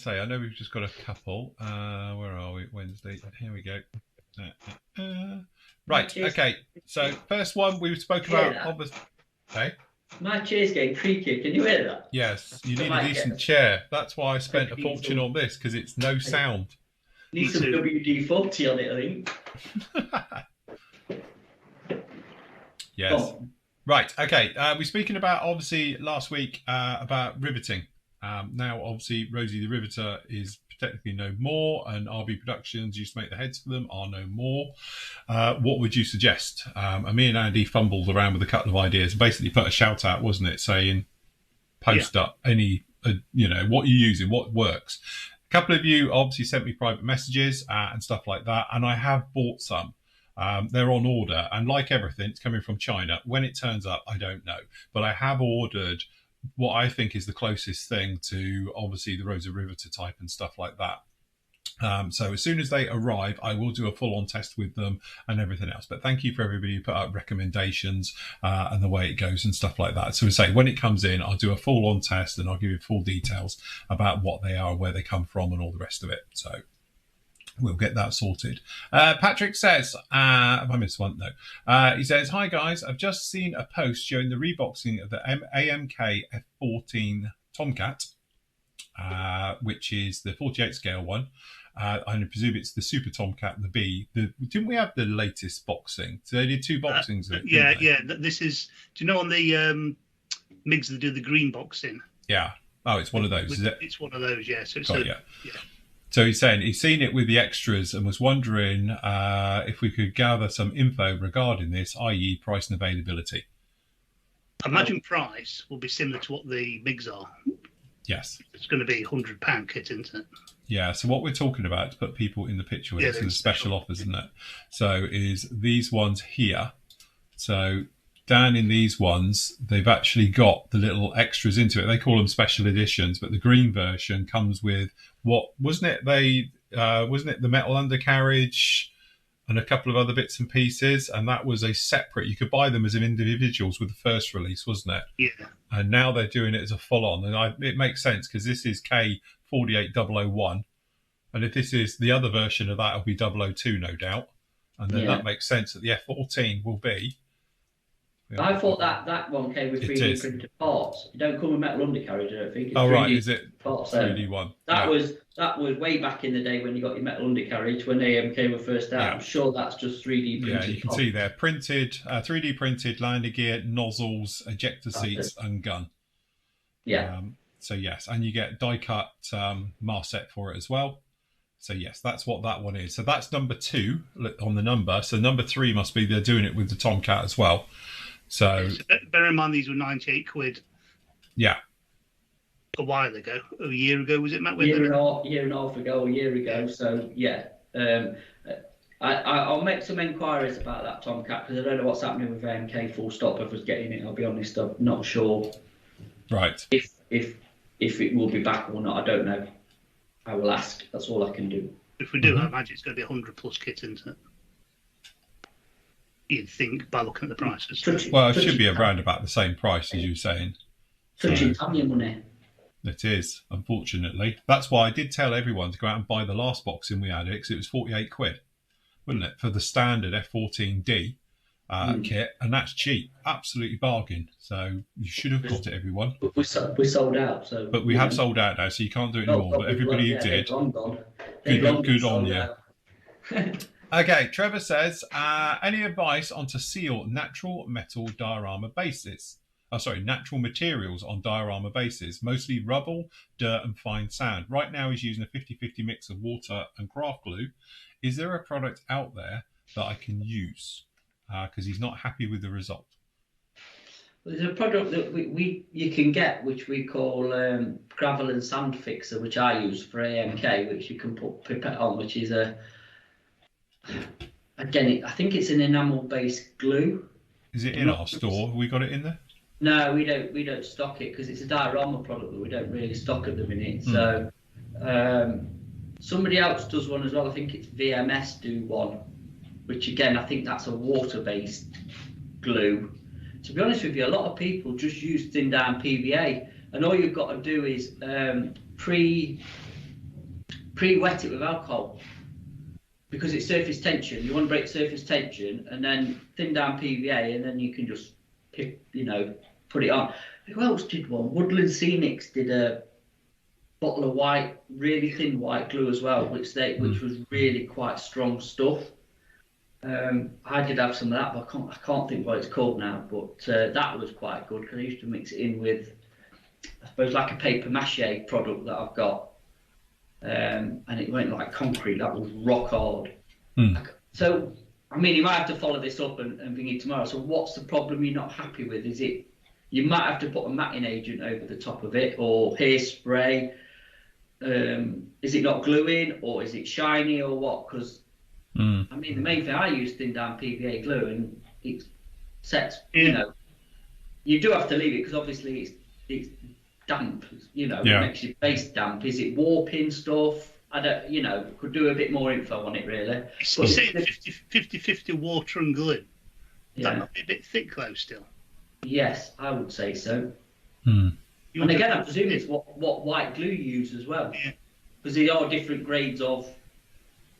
I know we've just got a couple. Where are we? Wednesday. Here we go. Right, okay. So, first one we spoke about. Obviously. Hey? My chair's getting creaky. Can you hear that? Yes, you need a decent chair. That's why I spent a fortune on this, because it's no sound. Need some WD-40 on it, I think. Yes. Oh. Right, okay. We're speaking about, obviously, last week about riveting. Now, obviously, Rosie the Riveter is technically no more, and RB Productions used to make the heads for them, are no more. What would you suggest? And me and Andy fumbled around with a couple of ideas. Basically put a shout out, wasn't it, saying post up any, what you're using, what works. A couple of you obviously sent me private messages and stuff like that, and I have bought some. They're on order, and like everything, it's coming from China. When it turns up, I don't know. But I have ordered what I think is the closest thing to, obviously, the Rosa Riveter type and stuff like that. So as soon as they arrive, I will do a full-on test with them and everything else. But thank you for everybody who put up recommendations and the way it goes and stuff like that. So we say when it comes in, I'll do a full-on test and I'll give you full details about what they are, where they come from, and all the rest of it. So we'll get that sorted. Patrick says, have I missed one? No. He says, hi guys, I've just seen a post showing the reboxing of the AMK F14 Tomcat, which is the 48 scale one. I presume it's the Super Tomcat and the B. Didn't we have the latest boxing? So they did two boxings. Yeah. This is, do you know on the MiGs that do the green boxing? Yeah. Oh, it's one of those, is it? It's one of those, yeah. So it's yeah. So he's saying he's seen it with the extras and was wondering if we could gather some info regarding this, i.e. price and availability. I imagine price will be similar to what the MiGs are. Yes. It's going to be £100 kit, isn't it? Yeah, so what we're talking about, to put people in the picture with us, and the special offers, isn't it? So is these ones here. So down in these ones, they've actually got the little extras into it. They call them special editions, but the green version comes with what wasn't it? Wasn't it the metal undercarriage and a couple of other bits and pieces? And that was a separate. You could buy them as individuals with the first release, wasn't it? Yeah. And now they're doing it as a full-on, and it makes sense because this is K48001, and if this is the other version of that, it'll be 002, no doubt. And then that makes sense that the F14 will be I thought that one came with 3D printed parts. It don't come with metal undercarriage, I don't think. It's 3D right, is it parts? 3D one? That was way back in the day when you got your metal undercarriage when AMK were first out. I'm sure that's just 3D printed. Yeah, you can see there printed, 3D printed landing gear, nozzles, ejector seats, and gun. Yeah. So yes, and you get die cut mask set for it as well. So yes, that's what that one is. So that's number 2 on the number. So number 3 must be they're doing it with the Tomcat as well. So bear in mind these were 98 quid. Yeah. A while ago, a year ago, was it, Matt? Year and a half ago. So yeah, I'll make some inquiries about that Tomcat because I don't know what's happening with AMK. Full stop. If I was getting it, I'll be honest, I'm not sure. Right. If it will be back or not, I don't know. I will ask. That's all I can do. If we do, I imagine it's going to be 100+ kit, isn't it? You'd think by looking at the prices. Well, it should be around about the same price as you were saying. Touching time your money. It is, unfortunately. That's why I did tell everyone to go out and buy the last boxing we had, because it was 48 quid, wasn't it, for the standard F14D kit, and that's cheap, absolutely bargain. So you should have got it, everyone. But we sold out, so. But we have sold out now, so you can't do it anymore. But everybody who did, good on you. Okay, Trevor says, any advice on to seal natural metal diorama bases? Natural materials on diorama bases, mostly rubble, dirt and fine sand. Right now he's using a 50-50 mix of water and craft glue. Is there a product out there that I can use? Because he's not happy with the result. There's a product that you can get, which we call gravel and sand fixer, which I use for AMK, which you can put pipette on, which is again, I think it's an enamel-based glue. Is it in our store? Have we got it in there? No, we don't stock it because it's a diorama product that we don't really stock at the minute. So somebody else does one as well. I think it's VMS do one, which again, I think that's a water-based glue. To be honest with you, a lot of people just use thin down PVA, and all you've got to do is pre-wet it with alcohol because it's surface tension. You want to break surface tension, and then thin down PVA, and then you can just put it on. Who else did one? Woodland Scenics did a bottle of white, really thin white glue as well, which was really quite strong stuff. I did have some of that, but I can't think what it's called now. But that was quite good because I used to mix it in with, I suppose, like a paper mache product that I've got, and it went like concrete. That was rock hard. So, I mean, you might have to follow this up and bring it tomorrow. So, what's the problem you're not happy with? Is it you might have to put a matting agent over the top of it, or hairspray? Is it not gluing, or is it shiny, or what? Because I mean, the main thing, I use thin down PVA glue, and it sets. You do have to leave it because obviously it's damp. It makes your base damp. Is it warping stuff? I don't. Could do a bit more info on it, really. You're saying 50-50 water and glue. That might be a bit thick, though, still. Yes, I would say so. And again, I presume it's what white glue you use as well, because there are different grades of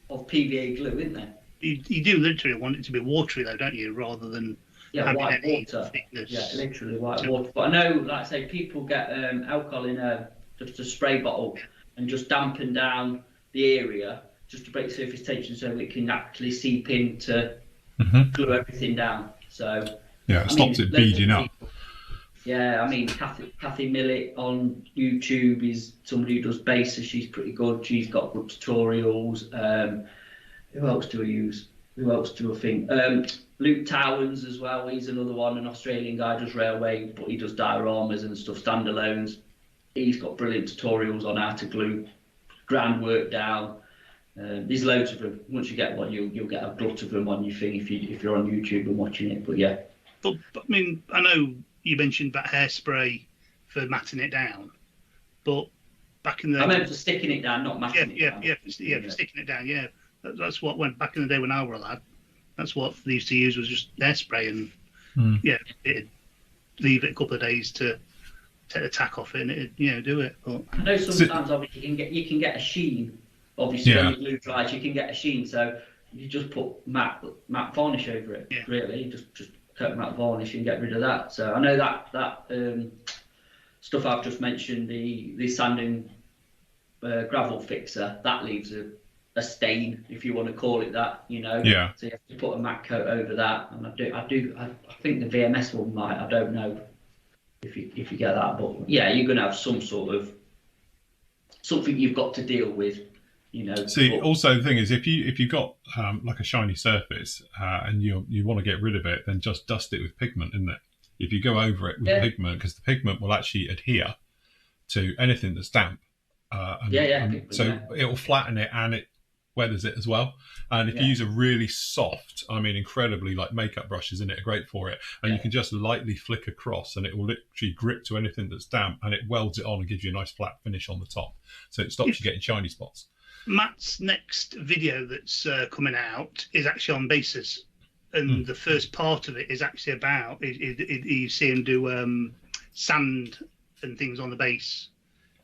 PVA glue, isn't there? You do literally want it to be watery, though, don't you, rather than having white any water. thickness. Yeah, literally white water. But I know, like I say, people get alcohol in just a spray bottle and just dampen down the area just to break surface tension so it can actually seep in to glue everything down. So it stops it beading up. Yeah, I mean, Kathy Millett on YouTube is somebody who does bases. She's pretty good. She's got good tutorials. Who else do I use? Who else do I think? Luke Towans as well. He's another one, an Australian guy, does railway, but he does dioramas and stuff, standalones. He's got brilliant tutorials on how to glue groundwork down. There's loads of them. Once you get one, you'll get a glut of them on your thing if you're on YouTube and watching it. But yeah. But I mean, I know you mentioned about hairspray for matting it down, but back in the I meant for sticking it down, not matting it down. For sticking it down. Yeah, that's what went back in the day when I was a lad. That's what they used to use, was just hairspray, and it'd leave it a couple of days to take the tack off it, and it'd do it. But I know sometimes obviously you can get a sheen. Obviously, when the glue dries, you can get a sheen. So you just put matte varnish over it. Yeah. Really, just coat them out varnish and get rid of that. So I know that stuff I've just mentioned, the sanding gravel fixer, that leaves a stain, if you want to call it that, you know. Yeah. So you have to put a matte coat over that, and I think the VMS one might. I don't know if you get that, but yeah, you're going to have some sort of something you've got to deal with, you know. See, also the thing is, if you've got like a shiny surface and you want to get rid of it, then just dust it with pigment, isn't it? If you go over it with pigment, because the pigment will actually adhere to anything that's damp. So it'll flatten it and it weathers it as well. And if you use a really soft, I mean, incredibly like makeup brushes in it are great for it, and you can just lightly flick across and it will literally grip to anything that's damp, and it welds it on and gives you a nice flat finish on the top, so it stops you getting shiny spots. Matt's next video that's coming out is actually on bases, and the first part of it is actually about you see him do sand and things on the base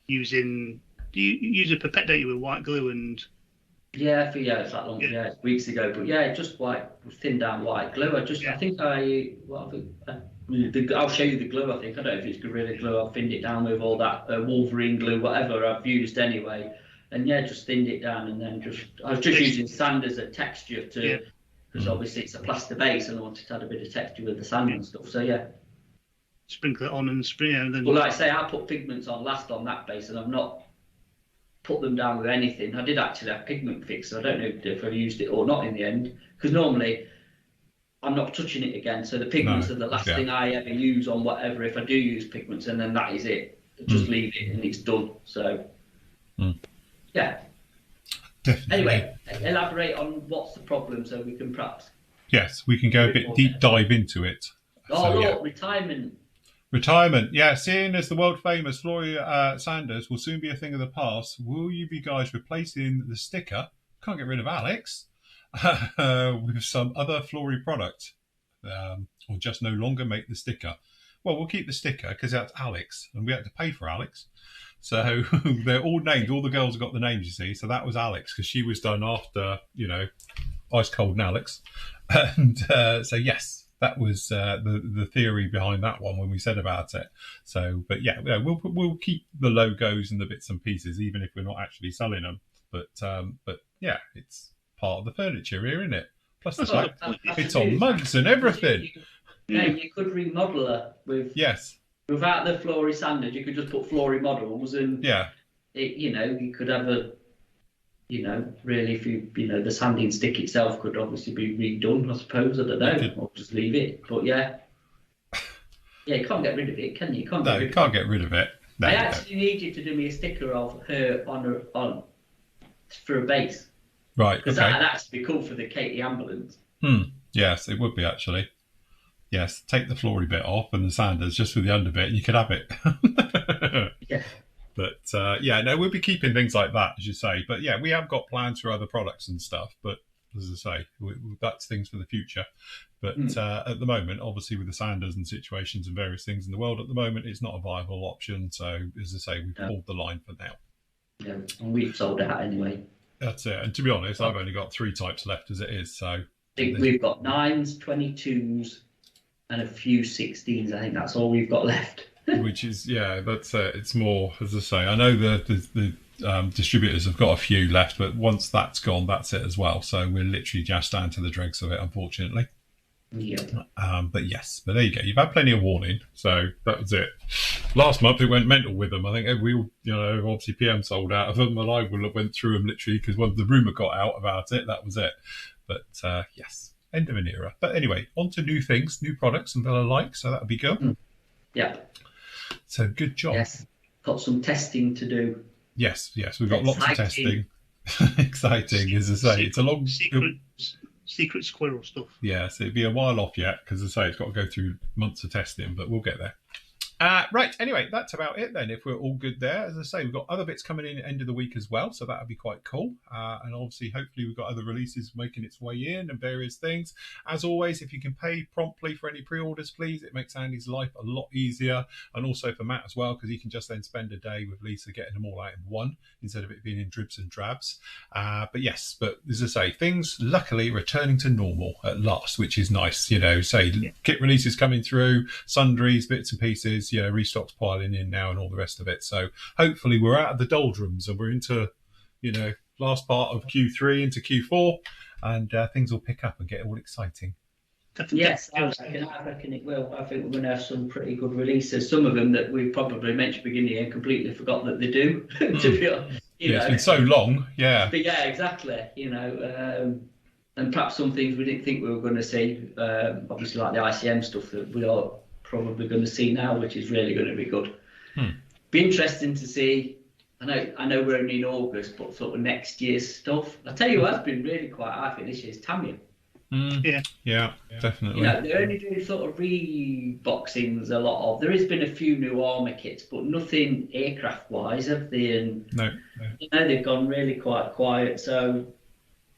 using. Do you use a pipette, don't you, with white glue and? Yeah, it's that long. Yeah, weeks ago. But yeah, just thin down white glue. I'll show you the glue. I think I don't know if it's Gorilla Glue. I've thinned it down with all that Wolverine glue, whatever I've used anyway. And yeah, just thinned it down, and then I was just using sand as a texture because obviously it's a plaster base, and I wanted to add a bit of texture with the sand and stuff. So yeah, sprinkle it on and spray. And then. Well, like I say, I put pigments on last on that base, and I've not put them down with anything. I did actually have pigment fix, so I don't know if I used it or not in the end, because normally I'm not touching it again. So the pigments are the last thing I ever use on whatever. If I do use pigments, and then that is it. Just leave it and it's done. So yeah. Definitely. Anyway, elaborate on what's the problem so we can perhaps. Yes, we can go a bit deep dive into it. Retirement. Retirement, yeah. Seeing as the world famous Flory Sanders will soon be a thing of the past, will you be guys replacing the sticker? Can't get rid of Alex with some other Flory product, or just no longer make the sticker? Well, we'll keep the sticker because that's Alex, and we had to pay for Alex. So they're all named. All the girls have got the names, you see. So that was Alex because she was done after, Ice Cold and Alex, and so yes. That was the theory behind that one when we said about it. So, but yeah, we'll keep the logos and the bits and pieces, even if we're not actually selling them. But yeah, it's part of the furniture here, isn't it? Plus the fact it's on mugs and everything. You could remodel her with without the Flory Sanders. You could just put Flory models, and you could have a. Really, if the sanding stick itself could obviously be redone, I suppose. I don't know, or just leave it. But yeah, you can't get rid of it, can you? You can't get rid of it. No, I actually need you to do me a sticker of her on for a base, right? Because that'd actually be cool for the Katie ambulance. Yes, it would be actually. Yes, take the Flory bit off and the Sanders just with the under bit, and you could have it. Yeah. But we'll be keeping things like that, as you say. But yeah, we have got plans for other products and stuff. But as I say, that's things for the future. But at the moment, obviously, with the Sanders and situations and various things in the world at the moment, it's not a viable option. So as I say, we've pulled the line for now. Yeah, and we've sold out anyway. That's it. And to be honest, I've only got 3 types left as it is. So I think we've got 9s, 22s, and a few 16s. I think that's all we've got left. Which is, that's it's more, as I say, I know the distributors have got a few left, but once that's gone, that's it as well. So we're literally just down to the dregs of it, unfortunately. Yeah. But there you go. You've had plenty of warning, so that was it. Last month it went mental with them. I think we all, obviously PM sold out of them, and I went through them literally because when the rumour got out about it, that was it. But yes, end of an era. But anyway, on to new things, new products, and the like. So that would be good. Yeah. So good job. Yes, got some testing to do. Yes, we've got lots of testing. Exciting, as I say. It's a long secret squirrel stuff. Yeah, so it'd be a while off yet because, as I say, it's got to go through months of testing, but we'll get there. Right, anyway, that's about it then, if we're all good there. As I say, we've got other bits coming in at the end of the week as well, so that'll be quite cool. And obviously, hopefully, we've got other releases making its way in and various things. As always, if you can pay promptly for any pre-orders, please, it makes Andy's life a lot easier, and also for Matt as well, because he can just then spend a day with Lisa getting them all out in one, instead of it being in dribs and drabs. But as I say, things luckily returning to normal at last, which is nice. Kit releases coming through, sundries, bits and pieces, restocks piling in now and all the rest of it. So hopefully we're out of the doldrums and we're into, last part of Q3 into Q4, and things will pick up and get all exciting. Yes, I reckon it will. I think we're going to have some pretty good releases. Some of them that we probably mentioned at the beginning and completely forgot that they do. To be honest, it's been so long. Yeah. But yeah, exactly. And perhaps some things we didn't think we were going to see. Obviously, like the ICM stuff that we are probably going to see now, which is really going to be good. Be interesting to see. I know we're only in August, but sort of next year's stuff. I tell you what has been really quite, I think, this year's Tamiya. Yeah, definitely. They're only doing sort of reboxings a lot of. There has been a few new armour kits, but nothing aircraft-wise, have they? And no. They've gone really quite quiet. So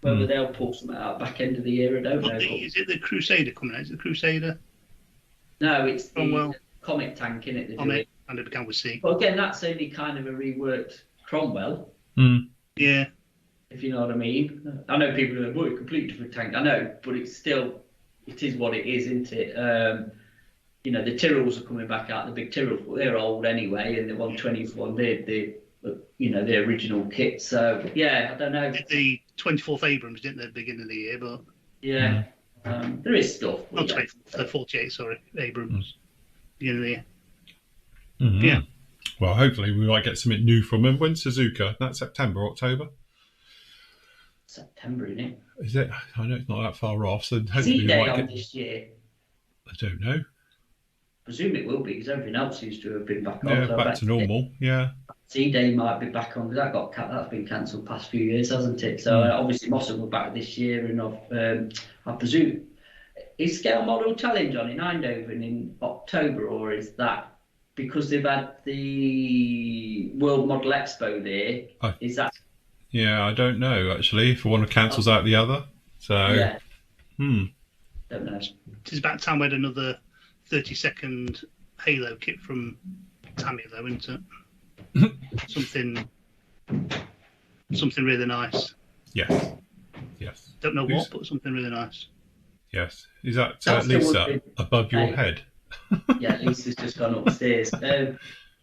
whether they'll pull something out back end of the year, I don't know. Is it the Crusader coming out? Is it the Crusader? No, it's the Comet tank, in it. Comet, and it began with C. But again, that's only kind of a reworked Cromwell. Yeah. If you know what I mean. I know people are like, a completely different tank. I know, but it is what it is, isn't it? The Tyrrells are coming back out, the big Tyrrells, but they're old anyway, and the 121, the original kit. So, yeah, I don't know. The 24th Abrams, didn't they, at the beginning of the year, but... Yeah, there is stuff. Not 24th, 48, sorry, Abrams, beginning of the year. Yeah. Well, hopefully we might get something new from them. When's Suzuka? That's September, October? September, isn't it? Is it? I know it's not that far off, so hopefully we might get... this year? I don't know. I presume it will be, because everything else seems to have been back on. Yeah, back to normal, yeah. C-Day might be back on, because that's been cancelled past few years, hasn't it? So obviously Mossad were back this year, and I presume... Is Scale Model Challenge on in Eindhoven in October, or is that because they've had the World Model Expo there? Is that... Yeah, I don't know, actually, if one cancels out the other. So, yeah. Don't know. It's about time we had another 30-second Halo kit from Tamiya, though, isn't it? Something really nice. Yes. Don't know what, but something really nice. Yes. Is that Lisa above your head? Yeah, Lisa's just gone upstairs.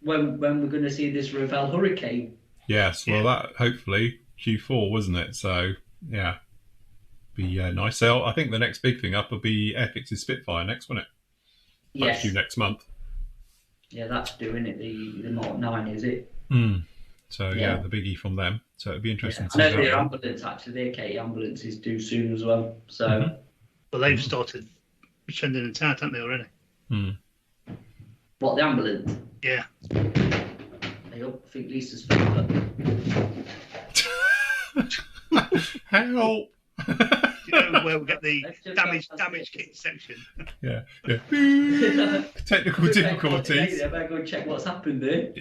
When we're going to see this Revell Hurricane? Yes, well, that hopefully Q4, wasn't it? So, yeah, be nice. So I think the next big thing up will be Airfix's Spitfire next, won't it? Yes. Due next month. Yeah, that's doing it. The Mark 9, is it? So, yeah, the biggie from them. So it'd be interesting to see. I know know their ambulance, actually, their K ambulance is due soon as well. So, well, they've started trending in town, haven't they, already? What, the ambulance? Yeah. I think Lisa's favourite. Help! You know where we get the damage kit section? Yeah. Technical difficulties. I better go and check what's happened there.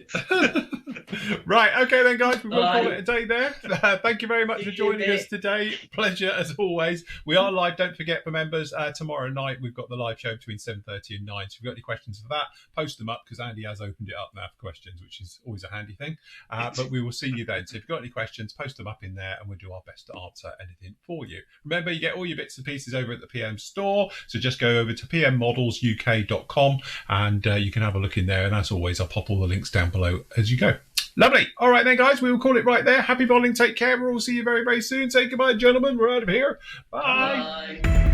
Right, okay then, guys, we will call it a day there. Thank you very much for joining us today. Pleasure as always. We are live, don't forget, for members, tomorrow night we've got the live show between 7:30 and 9. So if you've got any questions for that, post them up, because Andy has opened it up now for questions, which is always a handy thing. But we will see you then. So if you've got any questions, post them up in there and we'll do our best to answer anything for you. Remember, you get all your bits and pieces over at the PM store, so just go over to pmmodelsuk.com and you can have a look in there, and as always I'll pop all the links down below as you go. Lovely. All right then, guys, we will call it right there. Happy modelling, take care, we'll all see you very, very soon. Say goodbye, gentlemen, we're out of here. Bye.